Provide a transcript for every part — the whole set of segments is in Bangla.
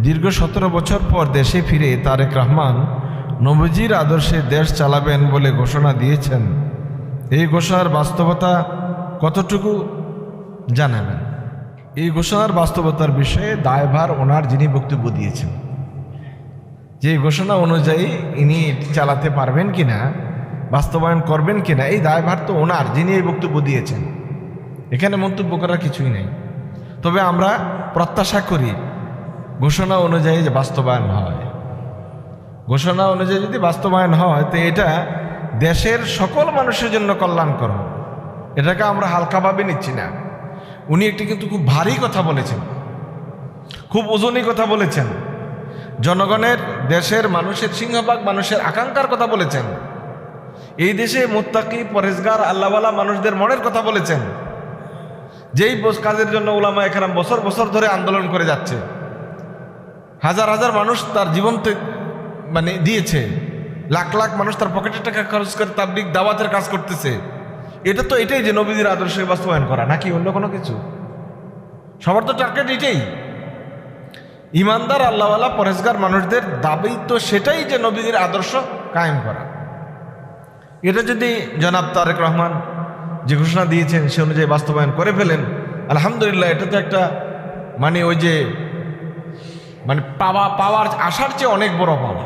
দীর্ঘ 17 বছর পর দেশে ফিরে তারেক রহমান নবীজির আদর্শে দেশ চালাবেন বলে ঘোষণা দিয়েছেন। এই ঘোষণার বাস্তবতা কতটুকু জানাবেন? এই ঘোষণার বাস্তবতার বিষয়ে দায়ভার ওনার, যিনি বক্তব্য দিয়েছেন, যে ঘোষণা অনুযায়ী ইনি চালাতে পারবেন কিনা, বাস্তবায়ন করবেন কিনা, এই দায়ভার তো ওনার, যিনি এই বক্তব্য দিয়েছেন। এখানে মন্তব্য করার কিছুই নেই। তবে আমরা প্রত্যাশা করি ঘোষণা অনুযায়ী যে বাস্তবায়ন হয়। ঘোষণা অনুযায়ী যদি বাস্তবায়ন হয় তো এটা দেশের সকল মানুষের জন্য কল্যাণকর। এটাকে আমরা হালকাভাবে নিচ্ছি না। উনি একটি কিন্তু খুব ভারী কথা বলেছেন, খুব ওজনী কথা বলেছেন, জনগণের, দেশের মানুষের, সিংহভাগ মানুষের আকাঙ্ক্ষার কথা বলেছেন। এই দেশে মুত্তাকি, পরেজগার, আল্লাহওয়ালা মানুষদের মনের কথা বলেছেন, যেই কাজের জন্য উলামায়ে কেরাম বছর বছর ধরে আন্দোলন করে যাচ্ছে। হাজার হাজার মানুষ তার জীবন দিয়েছে, লাখ লাখ মানুষ তার পকেটের টাকা খরচ করে তাবলীগ দাওয়াতের কাজ করতেছে। এটা তো এটাই যে নবীজির আদর্শে বাস্তবায়ন করা, নাকি অন্য কোনো কিছু? সবার তো টার্গেট এটাই। ইমানদার, আল্লাহওয়ালা, পরেজগার মানুষদের দাবি তো সেটাই যে নবীজির আদর্শ কায়েম করা। এটা যদি জনাব তারেক রহমান যে ঘোষণা দিয়েছেন সে অনুযায়ী বাস্তবায়ন করে ফেলেন, আলহামদুলিল্লাহ। এটা তো একটা ওই যে পাওয়ার আশার চেয়ে অনেক বড় পাওয়া।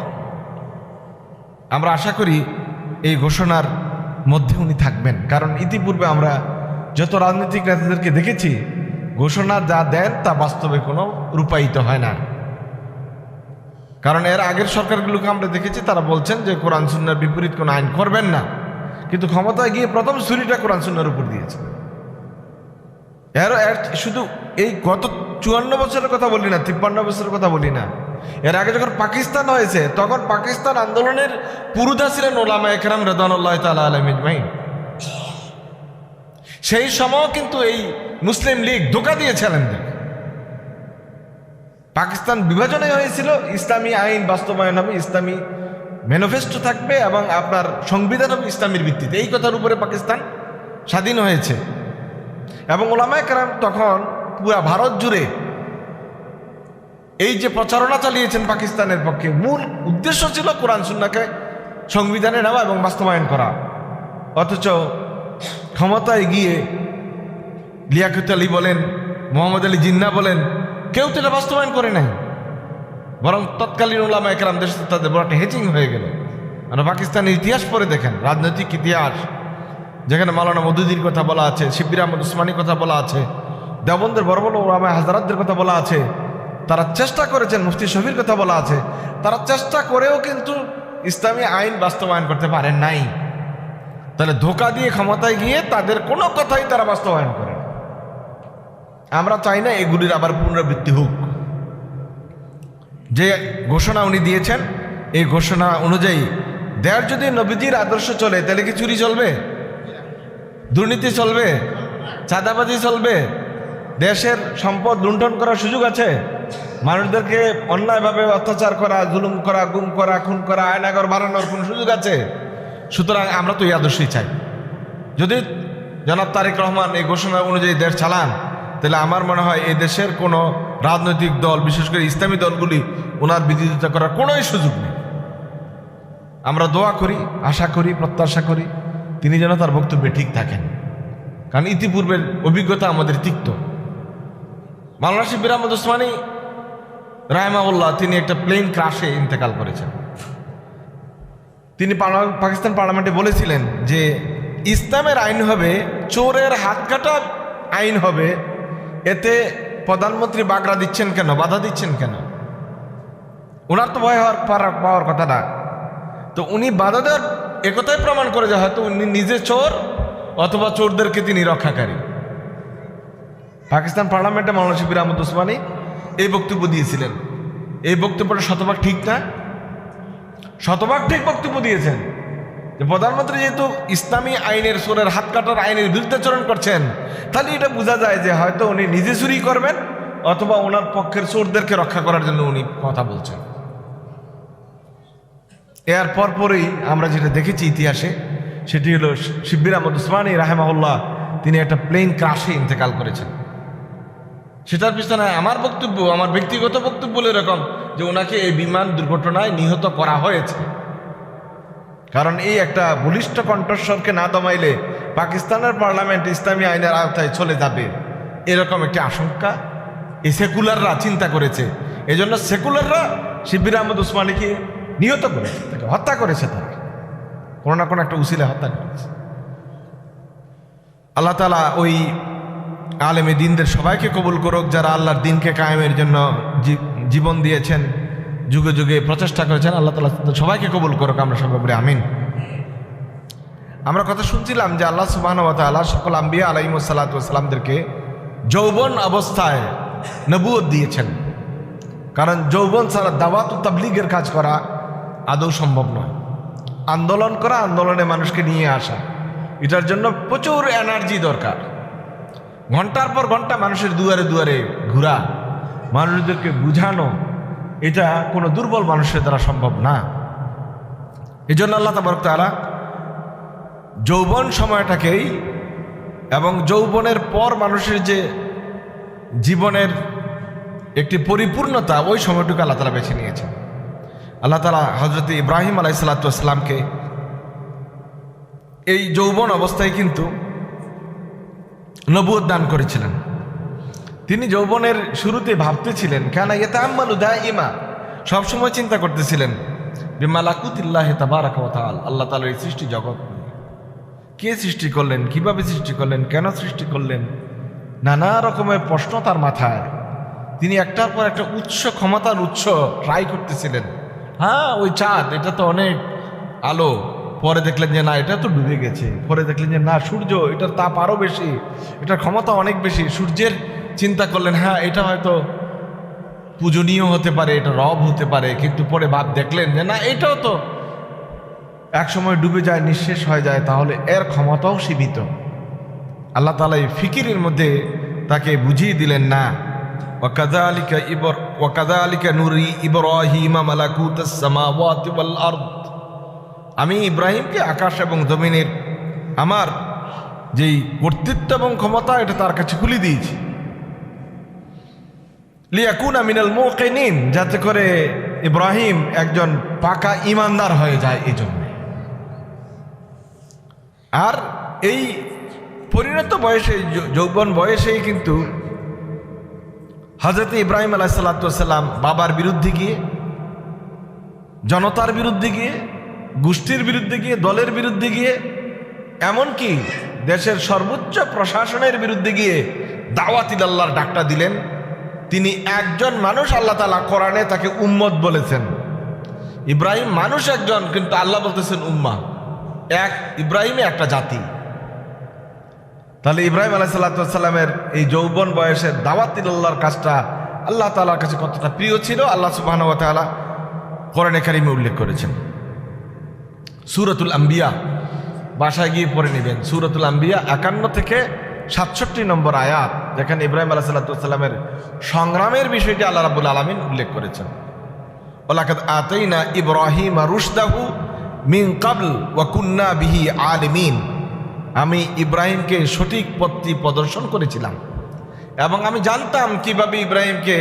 আমরা আশা করি এই ঘোষণার মধ্যে উনি থাকবেন, কারণ ইতিপূর্বে আমরা যত রাজনৈতিক নেতাদেরকে দেখেছি, ঘোষণা যা দেন তা বাস্তবে কোনো রূপায়িত হয় না। কারণ এর আগের সরকারগুলোকে আমরা দেখেছি, তারা বলছেন যে কোরআন সুন্নাহর বিপরীত কোনো আইন করবেন না, কিন্তু ক্ষমতায় গিয়ে প্রথম ছুরিটা কোরআন সুন্নাহর উপর দিয়েছে। শুধু এই গত 54 বছরের কথা বলি না, 53 বছরের কথা বলি না, এর আগে যখন পাকিস্তান হয়েছে তখন পাকিস্তান আন্দোলনের পুরুধা ছিলেন উলামায়ে কেরাম রিদওয়ানুল্লাহি তাআলা আলাইহিম আজমাইন। সেই সময় কিন্তু এই মুসলিম লীগ ধোঁকা দিয়েছিলেন। পাকিস্তান বিভাজনে হয়েছিল, ইসলামী আইন বাস্তবায়ন হবে, ইসলামী ম্যানিফেস্টো থাকবে এবং আপনার সংবিধান হবে ইসলামের ভিত্তিতে। এই কথার উপরে পাকিস্তান স্বাধীন হয়েছে। এবং উলামায়ে কেরাম তখন পুরা ভারত জুড়ে এই যে প্রচারণা চালিয়েছেন পাকিস্তানের পক্ষে, মূল উদ্দেশ্য ছিল কোরআন সুন্নাহকে সংবিধানে নেওয়া এবং বাস্তবায়ন করা। অথচ ক্ষমতায় গিয়ে লিয়াকত আলী বলেন, মোহাম্মদ আলী জিন্নাহ বলেন, কেউ তো এটা বাস্তবায়ন করে নাই। বরং তৎকালীন উলামায়ে কেরাম দেশ তাদের বড় একটা হেজিং হয়ে গেল। মানে পাকিস্তানের ইতিহাস পড়ে দেখেন, রাজনৈতিক ইতিহাস, যেখানে মাওলানা মওদুদির কথা বলা আছে, শিব্বির আহমদ উসমানির কথা বলা আছে, দেওবন্দের বড় বড় উলামায়ে হাজারাতদের কথা বলা আছে। তারা চেষ্টা করেছেন, মুফতি শফির কথা বলা আছে। তারা চেষ্টা করেও কিন্তু ইসলামী আইন বাস্তবায়ন করতে পারেন নাই। তাহলে ধোঁকা দিয়ে ক্ষমতায় গিয়ে তাদের কোনো কথাই তারা বাস্তবায়ন করেন। আমরা চাই না এগুলির আবার পুনরাবৃত্তি হোক। যে ঘোষণা উনি দিয়েছেন, এই ঘোষণা অনুযায়ী দেশ যদি নবীজির আদর্শ চলে, তাহলে কি চুরি চলবে, দুর্নীতি চলবে, চাঁদাবাজি চলবে, দেশের সম্পদ লুণ্ঠন করার সুযোগ আছে, মানুষদেরকে অন্যায়ভাবে অত্যাচার করা, জুলুম করা, গুম করা, খুন করা, আয়নাঘর বানানোর কোনো সুযোগ আছে? সুতরাং আমরা তো এই আদর্শই চাই। যদি জনাব তারেক রহমান এই ঘোষণা অনুযায়ী দেশ চালান, তাহলে আমার মনে হয় এই দেশের কোনো রাজনৈতিক দল, বিশেষ করে ইসলামী দলগুলি ওনার বিরোধিতা করার কোনোই সুযোগ নেই। আমরা দোয়া করি, আশা করি, প্রত্যাশা করি তিনি যেন তার বক্তব্যে ঠিক থাকেন, কারণ ইতিপূর্বের অভিজ্ঞতা আমাদের তিক্ত। মাওলানা শিব্বির আহমদ উসমানি রাহিমাহুল্লাহ, তিনি একটা প্লেন ক্রাশে ইন্তেকাল করেছেন। তিনি পাকিস্তান পার্লামেন্টে বলেছিলেন যে ইসলামের আইন হবে চোরের হাত কাটা আইন হবে, এতে প্রধানমন্ত্রী বাগড়া দিচ্ছেন কেন, বাধা দিচ্ছেন কেন? ওনার তো ভয় পাওয়ার কথা না। তো উনি বাধা দেওয়ার একথাই প্রমাণ করে যে হয়তো উনি নিজে চোর অথবা চোরদেরকে তিনি রক্ষাকারী। পাকিস্তান পার্লামেন্টে মাওলানা শিব্বির আহমদ উসমানি এই বক্তব্য দিয়েছিলেন। এই বক্তব্যটা শতভাগ ঠিক না? শতভাগ ঠিক বক্তব্য দিয়েছেন যে প্রধানমন্ত্রী যেহেতু ইসলামী আইনের, চোরের হাত কাটার আইনের বিরুদ্ধাচরণ করছেন, তাহলে এটা বোঝা যায় যে হয়তো উনি নিজে চুরি করবেন অথবা ওনার পক্ষের চোরদেরকে রক্ষা করার জন্য উনি কথা বলছেন। এর পরপরই আমরা যেটা দেখেছি ইতিহাসে, সেটি হলো শিব্বির আহমদ উসমানি রাহিমাহুল্লাহ, তিনি একটা প্লেন ক্রাশে ইন্তেকাল করেছেন। সেটার পিছনে আমার বক্তব্য, আমার ব্যক্তিগত বক্তব্য এরকম যে ওনাকে এই বিমান দুর্ঘটনায় নিহত করা হয়েছে। কারণ এই একটা বলিষ্ঠ কণ্ঠস্বরকে না দমাইলে পাকিস্তানের পার্লামেন্ট ইসলামী আইনের আওতায় চলে যাবে, এরকম একটি আশঙ্কা এই সেকুলাররা চিন্তা করেছে। এই জন্য সেকুলাররা শিবির আহমদ উসমানীকে নিহত করেছে, তাকে হত্যা করেছে, তারা কোনো না কোনো একটা উসিলে হত্যা করেছে। আল্লাহ তাআলা ওই আলেমে দ্বীনদের সবাইকে কবুল করুক, যারা আল্লাহর দ্বীনকে কায়েমের জন্য জীবন দিয়েছেন, যুগে যুগে প্রচেষ্টা করেছেন। আল্লাহ তাআলা সবাইকে কবুল করুক, আমরা সবাই বলি আমিন। আমরা কথা শুনছিলাম যে আল্লাহ সুবহানাহু ওয়া তাআলা সকল আম্বিয়া আলাইহিমুস সালাতু ওয়াস সালামদেরকে যৌবন অবস্থায় নবুয়ত দিয়েছেন, কারণ যৌবন ছাড়া দাওয়াত ও তাবলীগের কাজ করা আদৌ সম্ভব নয়। আন্দোলন করা, আন্দোলনে মানুষকে নিয়ে আসা, এটার জন্য প্রচুর এনার্জি দরকার। ঘন্টার পর ঘন্টা মানুষের দুয়ারে দুয়ারে ঘোরা, মানুষদেরকে বুঝানো, এটা কোনো দুর্বল মানুষের দ্বারা সম্ভব না। এই জন্য আল্লাহ তাবারক তাআলা যৌবন সময়টাকেই এবং যৌবনের পর মানুষের যে জীবনের একটি পরিপূর্ণতা, ওই সময়টুকু আল্লাহ তাআলা বেছে নিয়েছেন। আল্লাহ তাআলা হযরত ইব্রাহিম আলাইহিস সালাতু ওয়াস সালামকে এই যৌবন অবস্থায় কিন্তু নবুয়ত দান করেছিলেন। তিনি যৌবনের শুরুতে ভাবতেছিলেন, কানা ইয়াতাআম্মালু দাইমা, সবসময় চিন্তা করতেছিলেন বিমালাকুতিল্লাহি তাবারাকা ওয়া তাআলা, আল্লাহ তাআলার এই সৃষ্টি জগৎ কে সৃষ্টি করলেন, কিভাবে সৃষ্টি করলেন, কেন সৃষ্টি করলেন, নানা রকমের প্রশ্ন তার মাথায়। তিনি একটার পর একটা ক্ষমতার উৎস ট্রাই করতেছিলেন। হ্যাঁ, ওই চাঁদ, এটা তো অনেক আলো, পরে দেখলেন যে না, এটা তো ডুবে গেছে, পরে দেখলেন যে না, সূর্য, এটার তাপ আরও বেশি, এটার ক্ষমতা অনেক বেশি। সূর্যের চিন্তা করলেন, হ্যাঁ এটা হয়তো পূজনীয় হতে পারে, এটা রব হতে পারে, কিন্তু পরে দেখলেন যে না, এটাও তো এক সময় ডুবে যায়, নিঃশেষ হয়ে যায়, তাহলে এর ক্ষমতাও সীমিত। আল্লাহ তাআলা এই ফিকিরের মধ্যে তাকে বুঝিয়ে দিলেন, না, ওয়াকাযালিকা নুরি ইব্রাহিমা মালাকুতাস সামাওয়াতি ওয়াল আরদ, আমি ইব্রাহিমকে আকাশ এবং জমিনের আমার যেই কর্তৃত্ব এবং ক্ষমতা, এটা তার কাছে খুলে দিয়েছি। লিয়াকুনা মিনাল মুকিনিন, যাতে করে ইব্রাহিম একজন পাকা ইমানদার হয়ে যায়। এই জন্য আর এই পরিণত বয়সে, যৌবন বয়সেই কিন্তু হযরত ইব্রাহিম আলাইহিস সালাতু ওয়াস সালাম বাবার বিরুদ্ধে গিয়ে, জনতার বিরুদ্ধে গিয়ে, গোষ্ঠীর বিরুদ্ধে গিয়ে, দলের বিরুদ্ধে গিয়ে, এমনকি দেশের সর্বোচ্চ প্রশাসনের বিরুদ্ধে গিয়ে দাওয়াত ইলাল্লাহর ডাকটা দিলেন। তিনি একজন মানুষ, আল্লাহ তাআলা কোরআনে তাকে উম্মত বলেছেন। ইব্রাহিম মানুষ একজন, কিন্তু আল্লাহ বলতেছেন উম্মাহ, এক ইব্রাহিমে একটা জাতি। তাহলে ইব্রাহিম আলাইহিস সালাতু ওয়াস সালামের এই যৌবন বয়সের দাওয়াত ইলাল্লাহর কাজটা আল্লাহ তাআলার কাছে কতটা প্রিয় ছিল, আল্লাহ সুবহানাহু ওয়া তাআলা কোরআনে কারিমে উল্লেখ করেছেন। সূরাতুল আম্বিয়া, বাসায় গিয়ে পড়ে নেবেন, সূরাতুল আম্বিয়া 51 থেকে 67 নম্বর আয়াত, যেখানে ইব্রাহিম আলাইহিস সালাতু ওয়াস সালামের সংগ্রামের বিষয়টি আল্লাহ রাব্বুল আলামিন উল্লেখ করেছেন। ওয়ালাকাদ আতাইনা ইব্রাহিমা রুশদাহু মিন ক্বাবল ওয়া কুন্না বিহি আলিমিন, আমি ইব্রাহিমকে সঠিক পথটি প্রদর্শন করেছিলাম এবং আমি জানতাম কিভাবে ইব্রাহিমকে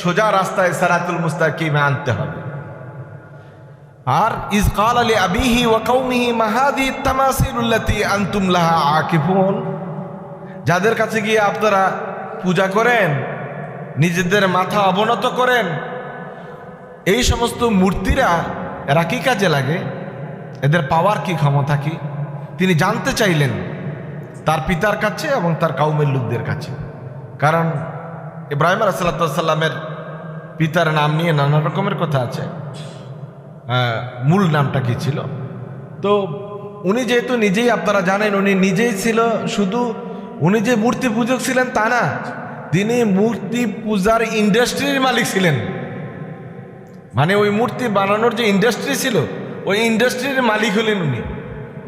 সোজা রাস্তায় সিরাতুল মুস্তাকিমে আনতে হবে। আর ইজ ক্বালা লি আবিহি ওয়া কওমিহি মা হাযিহি তামাসিলুল্লাতী আনতুম লাহা আকিফুন, যাদের কাছে গিয়ে আপনারা পূজা করেন, নিজেদের মাথা অবনত করেন, এই সমস্ত মূর্তিরা এরা কি কাজে লাগে, এদের পাওয়ার কি, ক্ষমতা কি, তিনি জানতে চাইলেন তার পিতার কাছে এবং তার কওমের লোকদের কাছে। কারণ ইব্রাহিম আলাইহিস সালাতু ওয়াস সালামের পিতার নাম নিয়ে নানা রকমের কথা আছে, মূল নামটা কি ছিল। তো উনি যেহেতু নিজেই, আপনারা জানেন, উনি নিজেই ছিল, শুধু উনি যে মূর্তি পূজক ছিলেন তা না, তিনি মূর্তি পূজার ইন্ডাস্ট্রির মালিক ছিলেন। মানে ওই মূর্তি বানানোর যে ইন্ডাস্ট্রি ছিল, ওই ইন্ডাস্ট্রির মালিক হলেন উনি,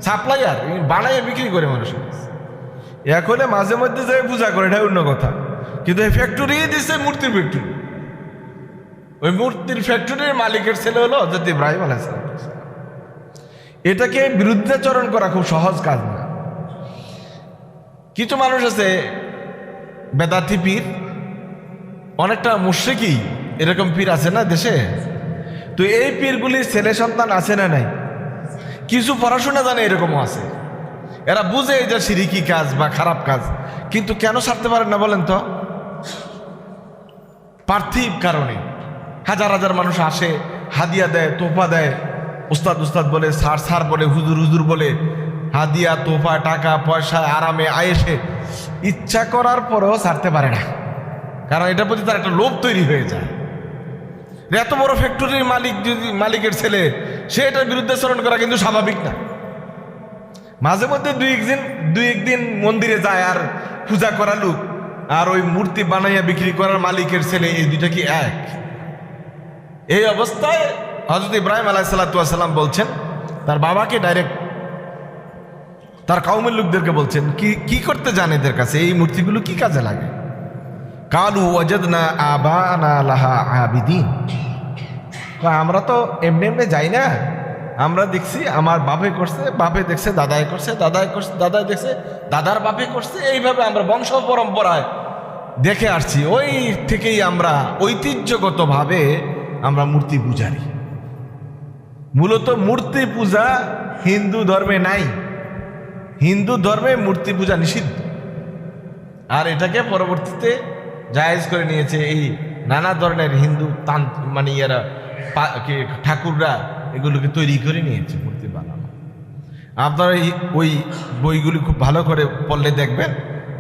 সাপ্লাইয়ার, বানাইয়ে বিক্রি করে মানুষের। এখন মাঝে মধ্যে যাই পূজা করে, এটা অন্য কথা, কিন্তু এই ফ্যাক্টরি দিচ্ছে মূর্তির ফ্যাক্টরি, ওই মূর্তির ফ্যাক্টরির মালিকের ছেলে হলো হযরত ইব্রাহিম আলাইহিস সালাম। এটাকে বিরুদ্ধাচরণ করা খুব সহজ কাজ না। কিছু মানুষ আছে বেদাতি পীর, অনেকটা মুশরিকি এরকম পীর আছে না দেশে। তো এই পীরগুলির ছেলে সন্তান আছে না নাই? কিছু পড়াশোনা জানে এরকমও আছে, এরা বুঝে যে শিরিকি কাজ বা খারাপ কাজ, কিন্তু কেন ছাড়তে পারেন না বলেন তো? পার্থিব কারণে হাজার হাজার মানুষ আসে, হাদিয়া দেয়, তোফা দেয়, উস্তাদ উস্তাদ বলে, স্যার স্যার বলে, হুজুর হুজুর বলে, হাদিয়া তোফা টাকা পয়সা আরামে আয়েসে ইচ্ছা করার পরেও ছাড়তে পারে না, কারণ এটার প্রতি তার একটা লোভ তৈরি হয়ে যায়। এত বড় ফ্যাক্টরির মালিক যদি মালিকের ছেলে, সে এটার বিরুদ্ধে চরণ করা কিন্তু স্বাভাবিক না। মাঝে মধ্যে দুই একদিন মন্দিরে যায় আর পূজা করা লোক, আর ওই মূর্তি বানাইয়া বিক্রি করার মালিকের ছেলে, এই দুইটা কি এক? এই অবস্থায় হযরত ইব্রাহিম আলাইহিসসালাম বলছেন তার বাবাকে ডাইরেক্ট, তার কওমের লোকদেরকে বলছেন, কি করতে যান এদের কাছে, এই মূর্তিগুলো কি কাজে লাগে? কালু ওয়াজাদনা আবানা লাহা আবিদিন, আমরা তো এমনি এমনি যাই না, আমরা দেখছি আমার বাপে করছে, বাপে দেখছে দাদাই করছে, দাদাই করছে, দাদাই দেখছে দাদার বাপে করছে, এইভাবে আমরা বংশ পরম্পরায় দেখে আসছি, ওই থেকেই আমরা ঐতিহ্যগতভাবে আমরা মূর্তি পূজারি। মূলত মূর্তি পূজা হিন্দু ধর্মে নাই, হিন্দু ধর্মে মূর্তি পূজা নিষিদ্ধ, আর এটাকে পরবর্তীতে জায়েজ করে নিয়েছে এই নানা ধরনের হিন্দু মানে এরা ঠাকুররা এগুলোকে তৈরি করে নিয়েছে মূর্তি বানানো। আপনারা ওই বইগুলি খুব ভালো করে পড়লে দেখবেন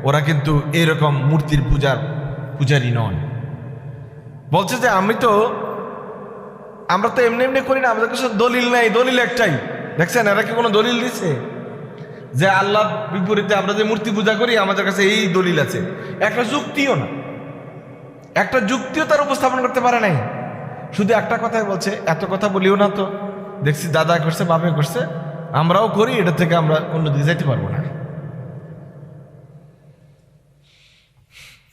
ওরা কিন্তু এরকম মূর্তির পূজারি নয়। বলছে যে আমরা তো এমনি এমনি করি না, আমাদের কাছে দলিল নাই, দলিল একটাই। দেখছেন এরা কি কোনো দলিল দিচ্ছে যে আল্লাহ বিপরীতে আমরা যে মূর্তি পূজা করি আমাদের কাছে এই দলিল আছে? একটা যুক্তিও না, একটা যুক্তিও তার উপস্থাপন করতে পারে নাই। শুধু একটা কথাই বলছে, এত কথা বলিও না তো, দেখছি দাদা করছে বাপে করছে, আমরাও করি, এটা থেকে আমরা অন্যদিকে যাইতে পারবো না।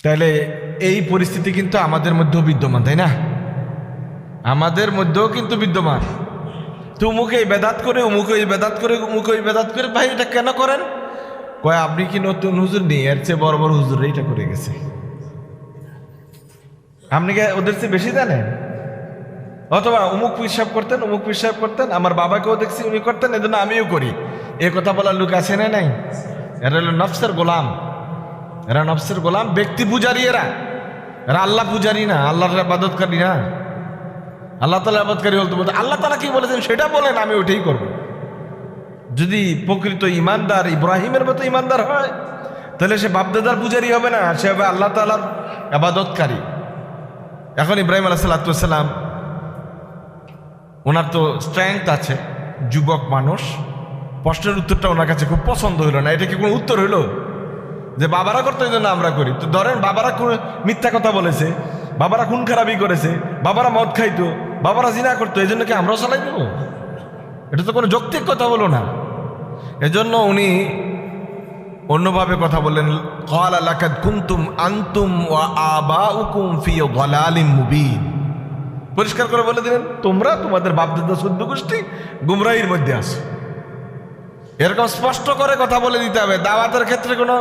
তাহলে এই পরিস্থিতি কিন্তু আমাদের মধ্যেও বিদ্যমান, তাই না? আমাদের মধ্যেও কিন্তু বিদ্যমান। তো উমুকে বেদাত করে, উমুকে বেদাত করে, উমুকে বেদাত করে, ভাই এটা কেন করেন? কয় আপনি কি নতুন হুজুর নেই, এর চেয়ে বড় বড় হুজুর এইটা করে গেছে, আপনি কি ওদের চেয়ে বেশি জানেন? অথবা অমুক পীর সাহেব করতেন, অমুক পীর সাহেব করতেন, আমার বাবাকেও দেখছি উনি করতেন, এজন্য আমিও করি, এ কথা বলার লোক আছে না নাই? এরা হলো নফসের গোলাম, এরা নফসের গোলাম, ব্যক্তি পূজারী, এরা আল্লাহ পূজারী না, আল্লাহর ইবাদতকারী না। আল্লাহ তাআলা ইবাদতকারী বলতে আল্লাহ তাআলা কি বলেছেন সেটা বলেন, আমি ওইটাই করব। যদি প্রকৃত ইমানদার ইব্রাহিমের মতো ইমানদার হয়, তাহলে সে বাপদাদার পূজারী হবে না, সে হবে আল্লাহ তাআলার ইবাদতকারী। এখন ইব্রাহিম আলাইহিস সালাম, ওনার তো স্ট্রেংথ আছে, যুবক মানুষ, প্রশ্নের উত্তরটা ওনার কাছে খুব পছন্দ হইল না। এটা কি কোনো উত্তর হইল যে বাবারা করতো এই জন্য আমরা করি? তো ধরেন বাবারা মিথ্যা কথা বলেছে, বাবারা খুন খারাপি করেছে, বাবারা মদ খাইতো, বাবারা জিনা করতো, এই জন্য কি আমরাও চালাই দেবো? এটা তো কোনো যৌক্তিক কথা বলো না। এজন্য উনি অন্যভাবে কথা বললেন, ক্বালা লাকাদ কুনতুম আনতুম ওয়া আবাউকুম ফি যালালিম মুবিন। পরিষ্কার করে বলে দিলেন, তোমরা তোমাদের বাপদাদা চোদ্দ গোষ্ঠী গুমরাহির মধ্যে আছো। এরকম স্পষ্ট করে কথা বলে দিতে হবে। দাওয়াতের ক্ষেত্রে কোনো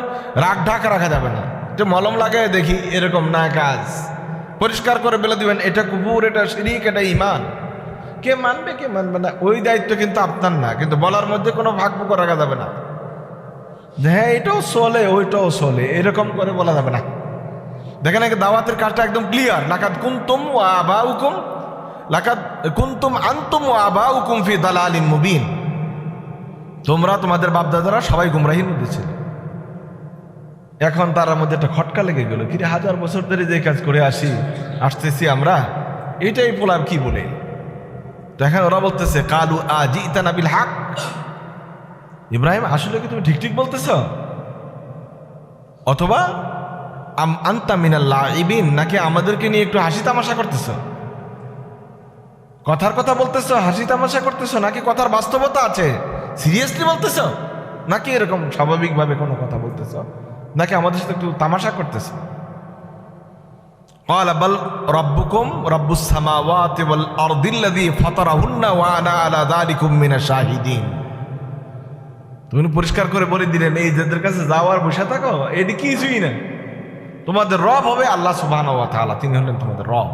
রাগ ঢাক রাখা যাবে না, এটা মলম লাগায় দেখি এরকম না কাজ। পরিষ্কার করে বলে দিবেন এটা কুফর, এটা শিরিক, এটা ঈমান। কে মানবে কে মানবে না ওই দায়িত্ব কিন্তু আপনার না, কিন্তু বলার মধ্যে কোনো ভাগ ভুক রাখা যাবে না যে হ্যাঁ এটাও চলে ওইটাও চলে, এরকম করে বলা যাবে না। দেখেন দাওয়াতের কাজটা একদম ক্লিয়ার। লাকাদ কুনতুম ওয়া আবাউকুম, লাকাদ কুনতুম আনতুম ওয়া আবাউকুম ফি দালালিন মুবিন। তোমরা তোমাদের বাপদাদারা সবাই গুমরাহির মধ্যে ছিল। এখন তার মধ্যে একটা খটকা লেগে গেল, কিরে 1000 বছর ধরে যে কাজ করে আসতেছি আমরা, এটাই পোলাপ কি বলে। তো এখন ওরা বলতেছে কালু আজিতানা বিল হক, ইব্রাহিম আসলে কি তুমি ঠিক ঠিক বলতেছ, অথবা আম আনতা মিনাল লাইবিন, নাকি আমাদেরকে নিয়ে একটু হাসি তামাশা করতেছ? কথার কথা বলতেছ, হাসি তামাশা করতেছ, নাকি কথার বাস্তবতা আছে সিরিয়াসলি বলতেছ, নাকি এরকম স্বাভাবিকভাবে কোনো কথা বলতেছ, নাকি আমাদের সাথে একটু তামাশা করতেছ? ক্বালা বাল রাব্বুকুম রাব্বুস সামাওয়াতি ওয়াল আরদিল্লাযী ফাতারাহুন্না ওয়া আনা আলা যালিকুম মিনাশ শাহিদিন। তুমি পরিষ্কার করে বলে দিলেন এই যাদের কাছে যাওয়ার বসে থাকো এটি কিছুই না, তোমাদের রব হবে আল্লাহ সুবহানাহু ওয়া তাআলা, তিনি হলেন তোমাদের রব।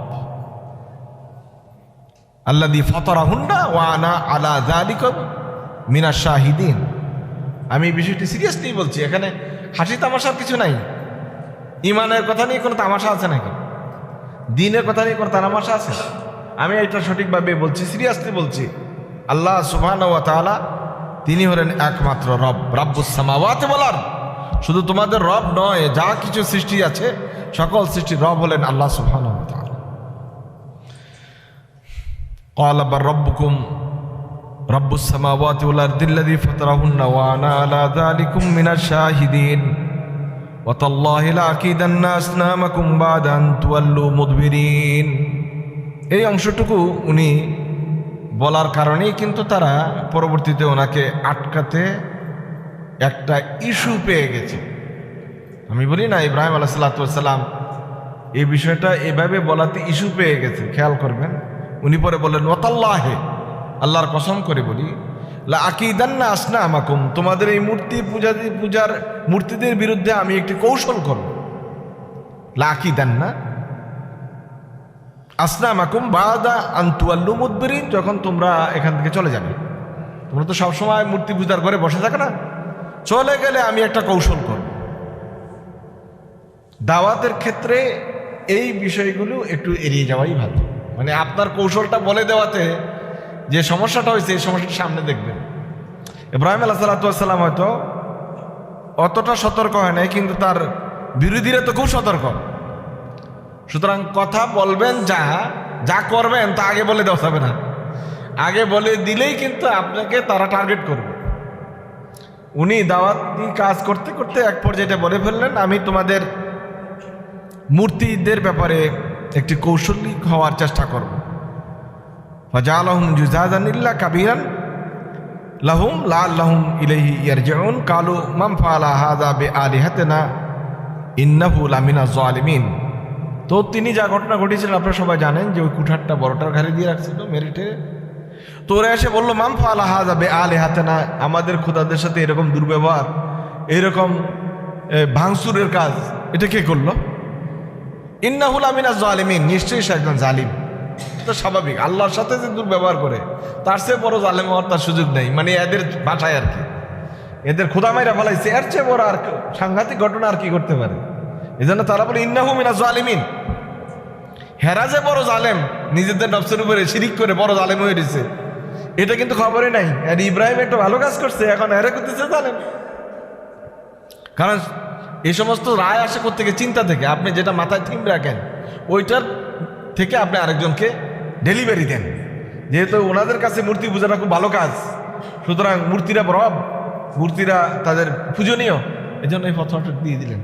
আল্লাযী ফাতারাহুন্না ওয়া আনা আলা যালিকা মিনাশ শাহিদিন। আমি এই বিষয়টি সিরিয়াসলি বলছি, এখানে হাসি তামাশার কিছু নাই। ইমানের কথা নিয়ে কোনো তামাশা আছে নাকি? দ্বীনের কথা নিয়ে কোনো তামাশা আছে? আমি এটা সঠিকভাবে বলছি, সিরিয়াসলি বলছি। আল্লাহ সুবহানাহু ওয়া তাআলা তিনি হলেন একমাত্র রব, রাব্বুস সামাওয়াতি ওয়াল আরদ। শুধু তোমাদের রব নয়, যা কিছু সৃষ্টি আছে সকল সৃষ্টির রব হলেন আল্লাহ সুবহানাহু ওয়া তাআলা। ক্বালা বা রাব্বুকুম রাব্বুস সামাওয়াতি ওয়াল আরদিল্লাযী ফাতারাহুন্না ওয়া আনা আলা যালিকুম মিনাশ শাহিদিন ওয়া তাল্লাহি লা আকিদান্না আসনামাকুম বা'দা আন তুওয়াল্লু মুদবিরিন। এই অংশটুকু উনি বলার কারণেই কিন্তু তারা পরবর্তীতে ওনাকে আটকাতে একটা ইস্যু পেয়ে গেছে। আমি বলি না, ইব্রাহিম আলাইহিস সালাম এই বিষয়টা এভাবে বলাতে ইস্যু পেয়ে গেছে, খেয়াল করবেন। উনি পরে বললেন ওয়াতাল্লাহি, আল্লাহর কসম করে বলি, লা আকিদান্না আসনামাকুম, তোমাদের এই পূজার মূর্তিদের বিরুদ্ধে আমি একটি কৌশল করব। লা আকিদান্না আসনামাকুম বা'দা আন তুওয়াল্লু মুদবিরিন, যখন তোমরা এখান থেকে চলে যাবে। তোমরা তো সবসময় মূর্তি পূজার ঘরে বসে থাকো না, চলে গেলে আমি একটা কৌশল করব। দাওয়াতের ক্ষেত্রে এই বিষয়গুলো একটু এড়িয়ে যাওয়াই ভালো। মানে আপনার কৌশলটা বলে দেওয়াতে যে সমস্যাটা হয়েছে এই সমস্যাটা সামনে দেখবেন। ইব্রাহিম আলাইহিস সালাম হয়তো অতটা সতর্ক হয় নাই, কিন্তু তার বিরোধীরা তো খুব সতর্ক। সুতরাং কথা বলবেন, যা করবেন তা আগে বলে দেওয়া যাবে না। আগে বলে দিলেই কিন্তু আপনাকে তারা টার্গেট করবে। উনি দাওয়াতি কাজ করতে করতে এক পর্যায়ে বলে ফেললেন, আমি তোমাদের মূর্তিদের ব্যাপারে একটি কৌশলী হওয়ার চেষ্টা করব। ফাজালাহুম জুযাযান ইল্লা কাবীরান লাহুম লাআল্লাহুম ইলাইহি ইয়ারজিউন ক্বালু মান ফাআলা হাযা বিআলিহাতিনা ইন্নাহু লামিনাজ জালিমিন। তো তিনি যা ঘটনা ঘটিয়েছিলেন আপনারা সবাই জানেন, যে ওই কুঠারটা বড়টার ঘাড়ে দিয়ে রাখছিল মেরিটে। তো ওরা এসে বললো মান ফাআলা হাযা বিআলিহাতিনা, আমাদের খোদাদের সাথে এরকম দুর্ব্যবহার, এরকম ভাঙচুরের কাজ এটা কে করলো? ইন্নাহু লামিনাজ জালিমিন, নিশ্চয়ই সে একজন জালিম। তো স্বাভাবিক, আল্লাহর সাথে যে দুর্ব্যবহার করে তার চেয়ে বড় জালেম হওয়ার তার সুযোগ নেই। মানে এদের ভাষায় আর কি, এদের খোদা মাইরা ফেলাইছে, এর চেয়ে বড় আর সাংঘাতিক ঘটনা আর কি করতে পারে? এই জন্য তারা বলে ইন্নাহু মিনাজ জালিমিন। হেরা যে বড় জালেম, নিজেদের নফসের উপরে শিরিক করে বড় জালেম হয়ে গেছে, এটা কিন্তু খবরই নাই। আর ইব্রাহিম একটা ভালো কাজ করছে, এখন হেরা করতেছে জালেম। কারণ এই সমস্ত রায় আসে কোত্থেকে? চিন্তা থেকে। আপনি যেটা মাথায় থিম রাখেন ওইটার থেকে আপনি আরেকজনকে ডেলিভারি দেন। যেহেতু ওনাদের কাছে মূর্তি পূজাটা খুব ভালো কাজ, সুতরাং মূর্তিরা রব, মূর্তিরা তাদের পূজনীয়, এই জন্য এই ফতোয়াটা দিয়ে দিলেন।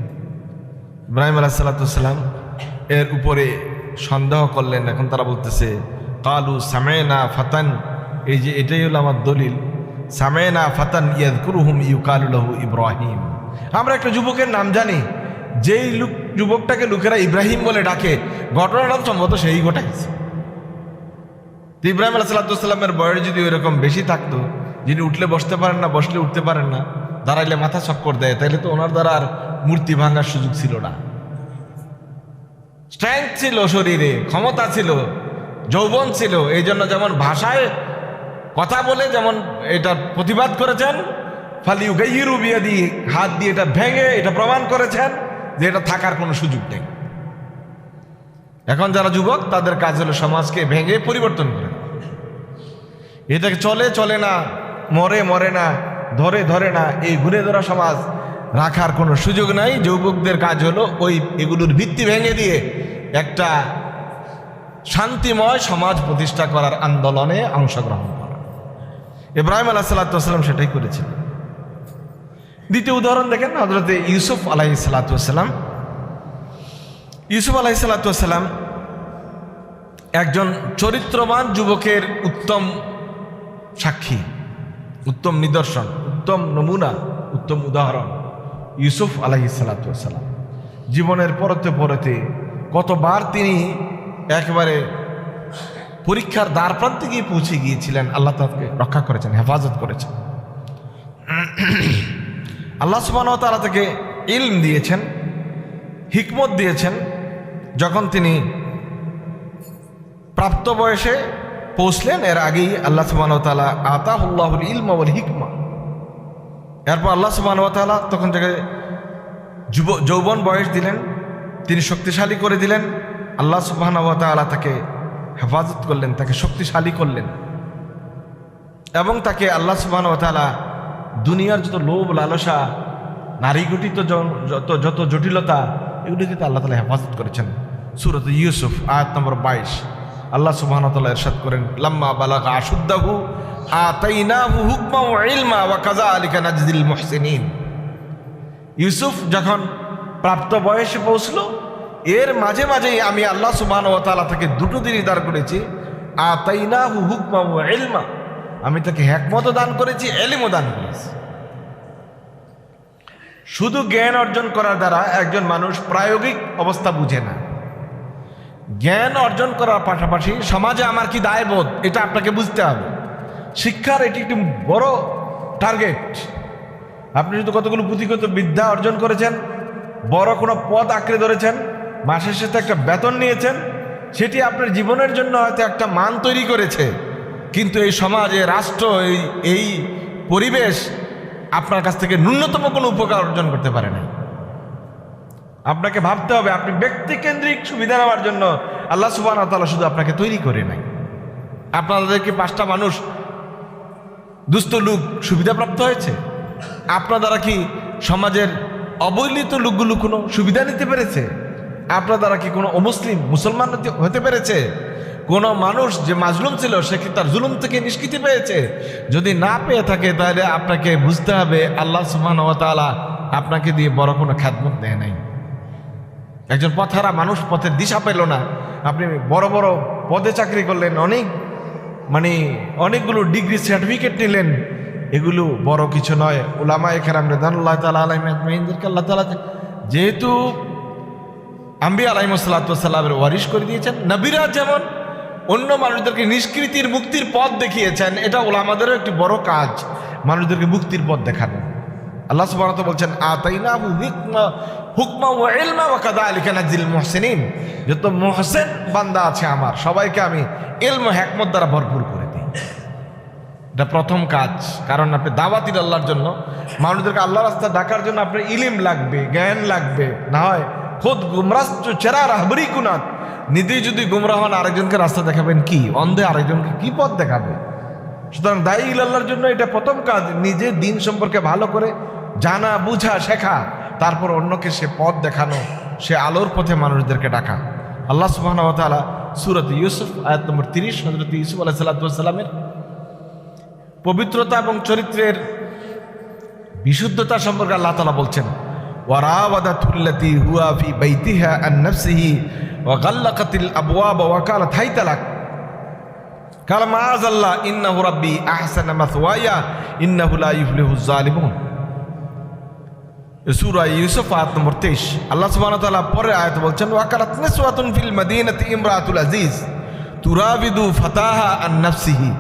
ইব্রাহিম আলাইহিস সালাম এর উপরে সন্দেহ করলেন। এখন তারা বলতেছে কালু সামেনা ফাতান, এই যে এটাই হলো আমার দলিল, সামেনা ফাতান ইয়াযকুরুহুম ইউকালু লাহু ইব্রাহিম। আমরা একটা যুবকের নাম জানি, যেই যুবকটাকে লোকেরা ইব্রাহিম বলে ডাকে, ঘটনাটা সম্ভবত সেই ঘটাইছে। ইব্রাহিম আলাইহিস সালামের বয়স যদি ওইরকম বেশি থাকতো, যিনি উঠলে বসতে পারেন না, বসলে উঠতে পারেন না, দাঁড়াইলে মাথা চক্কর দেয়, তাহলে তো ওনার দ্বারা আর মূর্তি ভাঙার সুযোগ ছিল না। স্ট্রেংথ ছিল শরীরে, ক্ষমতা ছিল, যৌবন ছিল। এই জন্য যেমন ভাষায় কথা বলে যেমন এটা প্রতিবাদ করেছেন, ফালিউগাইয়িরু বিয়াদি, হাত দিয়ে এটা ভেঙে এটা প্রমাণ করেছেন যে এটা থাকার কোনো সুযোগ নেই। এখন যারা যুবক তাদের কাজ হলো সমাজকে ভেঙে পরিবর্তন করে। এটাকে চলে না, মরে না, ধরে না, এই ঘুরে ধরা সমাজ রাখার কোনো সুযোগ নাই। যুবকদের কাজ হলো এগুলোর ভিত্তি ভেঙে দিয়ে একটা শান্তিময় সমাজ প্রতিষ্ঠা করার আন্দোলনে অংশগ্রহণ করা। ইব্রাহিম আলাইহিস সালাম সেটাই করেছিলেন। দ্বিতীয় উদাহরণ দেখেন, হযরত ইউসুফ আলাইহিস সালাম। ইউসুফ আলাইহিস সালাম একজন চরিত্রবান যুবকের উত্তম সাক্ষী, উত্তম নিদর্শন, উত্তম নমুনা, উত্তম উদাহরণ। ইউসুফ আলাইহিস সালাম জীবনের পরতে কতবার তিনি একেবারে পরীক্ষার দ্বার প্রান্তে গিয়ে পৌঁছে গিয়েছিলেন। আল্লাহ তাকে রক্ষা করেছেন, হেফাজত করেছেন। আল্লাহ সুবহানাহু ওয়া তাআলা তাকে ইলম দিয়েছেন, হিকমত দিয়েছেন যখন তিনি প্রাপ্ত বয়সে পৌঁছলেন। এর আগেই আল্লাহ সুবহানাহু ওয়া তাআলা আতাহুল্লাহুল ইলমা ওয়াল হিকমা, এরপর আল্লাহ সুবহানাহু ওয়া তাআলা তখন থেকে যৌবন বয়স দিলেন, তিনি শক্তিশালী করে দিলেন। আল্লাহ সুবহানাহু ওয়া তাআলা তাকে হেফাজত করলেন, তাকে শক্তিশালী করলেন, এবং তাকে আল্লাহ সুবহানাহু ওয়া তাআলা দুনিয়ার যত লোভ লালসা, নারী গঠিত যত জটিলতা, এগুলি থেকে আল্লাহ তাআলা হেফাজত করেছেন। সূরা ইউসুফ আয়াত নম্বর 22 আল্লাহ সুবহানাহু ওয়া তাআলা ইরশাদ করেন, লাম্মা বালাগা আশুদ্দাহু আতাইনাহু হুকমান ওয়া ইলমা ওয়া কাযালিকা নাজজিল মুহসিনিন। ইউসুফ যখন প্রাপ্ত বয়সে পৌঁছলো, এর মাঝে মাঝেই আমি আল্লাহ সুবহানাহু ওয়া তাআলা তাকে দুটো জিনিস দান করেছি। আতাইনাহু হুকমান ওয়া ইলমা, আমি তাকে হিকমতও দান করেছি, ইলমও দান করেছি। শুধু জ্ঞান অর্জন করার দ্বারা একজন মানুষ প্রায়োগিক অবস্থা বুঝে না। জ্ঞান অর্জন করার পাশাপাশি সমাজে আমার কি দায়বোধ, এটা আপনাকে বুঝতে হবে। শিক্ষার এটি একটি বড় টার্গেট। আপনি যদি কতগুলো পুঁথিগত বিদ্যা অর্জন করেছেন, বড় কোনো পদ আঁকড়ে ধরেছেন, মাসের সাথে একটা বেতন নিয়েছেন, সেটি আপনার জীবনের জন্য হয়তো একটা মান তৈরি করেছে, কিন্তু এই সমাজে, রাষ্ট্র, এই পরিবেশ আপনার কাছ থেকে ন্যূনতম কোনো উপকার অর্জন করতে পারে না। আপনাকে ভাবতে হবে, আপনি ব্যক্তিকেন্দ্রিক সুবিধা নেওয়ার জন্য আল্লাহ সুবহানাহু ওয়া তাআলা শুধু আপনাকে তৈরি করে নাই। আপনাদেরকে 5টা মানুষ, দুস্থ লোক সুবিধাপ্রাপ্ত হয়েছে? আপনার দ্বারা কি সমাজের অবহেলিত লোকগুলো কোনো সুবিধা নিতে পেরেছে? আপনার দ্বারা কি কোনো অমুসলিম মুসলমান হতে পেরেছে? কোনো মানুষ যে মাজলুম ছিল সে কি তার জুলুম থেকে নিষ্কৃতি পেয়েছে? যদি না পেয়ে থাকে তাহলে আপনাকে বুঝতে হবে আল্লাহ সুবহানাহু ওয়া তাআলা আপনাকে দিয়ে বড় কোনো খেদমত দেয় নাই। একজন পথহারা মানুষ পথের দিশা পেল না, আপনি বড় বড় পদে চাকরি করলেন, অনেকগুলো ডিগ্রি সার্টিফিকেট নিলেন, এগুলো বড় কিছু নয়। উলামায়ে কেরাম রিদওয়ানুল্লাহি তাআলা আলাইহিম আজমাইনদেরকে আল্লাহ তাআলা যেহেতু আম্বিয়া আলাইহিমুস সালাতু ওয়াস সালামের ওয়ারিশ করে দিয়েছেন, নবীরা যেমন অন্য মানুষদেরকে নিষ্কৃতির মুক্তির পথ দেখিয়েছেন, এটা উলামাদেরও একটি বড় কাজ, মানুষদেরকে মুক্তির পথ দেখানো। আল্লাহ সুবহানাহু ওয়া তাআলা বলছেন, আতাইনাহু হুকমা ওয়া ইলমা ওয়া কাযালিকা নাজজিল মুহসিনিন। যত মুহসিন বান্দা আছে আমার, সবাইকে আমি ইলম ও হিকমত দ্বারা ভরপুর করে দিই। এটা প্রথম কাজ। কারণ আপনি দাওয়াত আল্লাহর জন্য, মানুষদেরকে আল্লাহর রাস্তায় ডাকার জন্য আপনার ইলম লাগবে, জ্ঞান লাগবে। না হয় খুদ গুমরাহ চেরা রাহবরি কুনাত, নিজেই যদি গুমরাহ হন আরেকজনকে রাস্তা দেখাবেন কি? অন্ধে আরেকজনকে কি পথ দেখাবে? সুতরাং দায়ী আল্লাহর জন্য এটা প্রথম কাজ, নিজে দিন সম্পর্কে ভালো করে জানা, বুঝা, শেখা, তারপর অন্যকে সে পথ দেখানো, সে আলোর পথে মানুষদেরকে ডাকা। আল্লাহ সুবহানাহু ওয়া তাআলা সূরা ইউসুফ আয়াত নম্বর 30 হযরত ইউসুফ আলাইহিস সালামের পবিত্রতা এবং চরিত্রের বিশুদ্ধতা সম্পর্কে আল্লাহ তাআলা বলছেন, ওয়ারাওয়াদাতুল্লাতী হুয়া ফি বাইতিহা আন নাফসিহি ওয়া গাল্লাকাতিল আবওয়াবা ওয়া কালাত হাইতালাক কালা মাআযাল্লাহ ইন্নাহু রাব্বি আহসানা মাসওয়ায়া ইন্নাহু লা ইফলিহুজ জালিমুন। সূরা ইউসুফ আয়াত নম্বর 23। আল্লাহ সুবহানাহু ওয়া তাআলা পরের আয়াতে বলছেন, ওয়া কালাত নিসওয়াতুন ফিল মাদিনাতি ইমরাতুল আজিজ তুরাবিদু ফাতাহা আন নাফসিহি।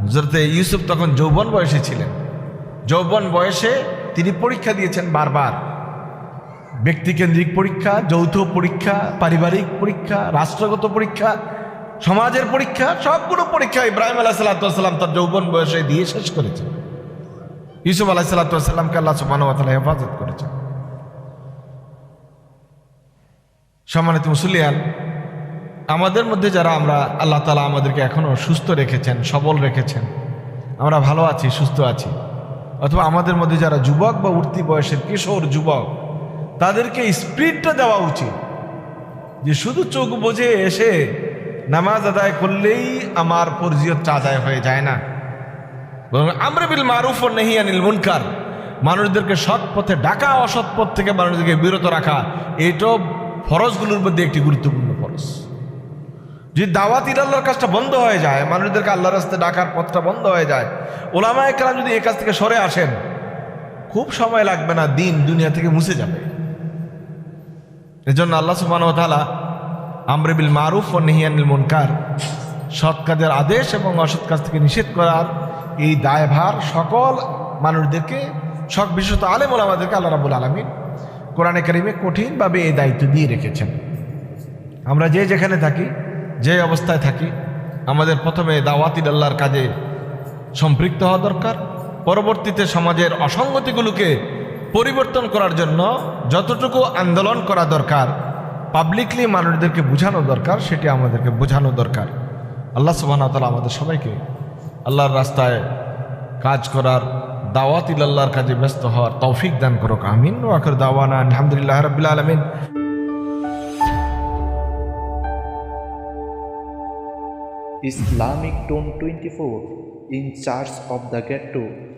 হযরত ইউসুফ তখন যৌবন বয়সে ছিলেন। যৌবন বয়সে তিনি পরীক্ষা দিয়েছেন বারবার, ব্যক্তিকেন্দ্রিক পরীক্ষা, যৌথ পরীক্ষা, পারিবারিক পরীক্ষা, রাষ্ট্রগত পরীক্ষা, সমাজের পরীক্ষা, সবগুলো পরীক্ষা ইব্রাহিম আলাইহিস সালাম তার যৌবন বয়সে দিয়ে শেষ করেছেন। ইউসুফ আলাইহিস সালামকে আল্লাহ সুবহানাহু ওয়া তাআলা হেফাজত করেছেন। সম্মানিত মুসলিয়ান, আমাদের মধ্যে যারা আমরা, আল্লাহ তাআলা আমাদেরকে এখনো সুস্থ রেখেছেন, সবল রেখেছেন, আমরা ভালো আছি, সুস্থ আছি, অথবা আমাদের মধ্যে যারা যুবক বা উঠতি বয়সের কিশোর যুবক, তাদেরকে স্পিরিটটা দেওয়া উচিত যে শুধু চোখ বুজে এসে নামাজ আদায় করলেই আমার ফরজিয়তটা আদায় হয়ে যায় না, বরং আমর বিল মারুফ ওয়া নাহি আনিল মুনকার, মানুষদেরকে সৎ পথে ডাকা, অসৎ পথ থেকে মানুষদেরকে বিরত রাখা, এটাও ফরজগুলোর মধ্যে একটি গুরুত্বপূর্ণ ফরজ। যদি দাওয়াত আল্লাহর কাজটা বন্ধ হয়ে যায়, মানুষদেরকে আল্লাহর রাস্তায় ডাকার পথটা বন্ধ হয়ে যায়, উলামায়ে কেরাম যদি এই কাজ থেকে সরে আসেন, খুব সময় লাগবে না, দিন দুনিয়া থেকে মুছে যাবে। এজন্য আল্লাহ সুবহানাহু ওয়া তাআলা আমর বিল মারুফ ওয়া নাহি আনিল মুনকার, সৎ কাজের আদেশ এবং অসৎ কাজ থেকে নিষেধ করার এই দায়ভার সকল মানুষদেরকে, বিশেষত আলেম ওলামাদেরকে আল্লাহ রাব্বুল আলামিন কোরআনে কারিমে কঠিনভাবে এই দায়িত্ব দিয়ে রেখেছেন। আমরা যে যেখানে থাকি, যে অবস্থায় থাকি, আমাদের প্রথমে দাওয়াতি আল্লাহর কাজে সম্পৃক্ত হওয়া দরকার। পরবর্তীতে সমাজের অসঙ্গতিগুলোকে পরিবর্তন করার জন্য যতটুকু আন্দোলন করা দরকার, পাবলিকলি মানুষদেরকে বোঝানো দরকার, সেটি আমাদেরকে বোঝানো দরকার। আল্লাহ সুবহানাহু ওয়া তাআলা আমাদের সবাইকে আল্লাহর রাস্তায় কাজ করার, দাওয়াতি আল্লাহর কাজে ব্যস্ত হওয়ার তৌফিক দান করুক। আমিন। ওয়া আখিরু দাওয়ানা আলহামদুলিল্লাহি রাব্বিল আলামিন। Islamic Tone 24 in charge of the ghetto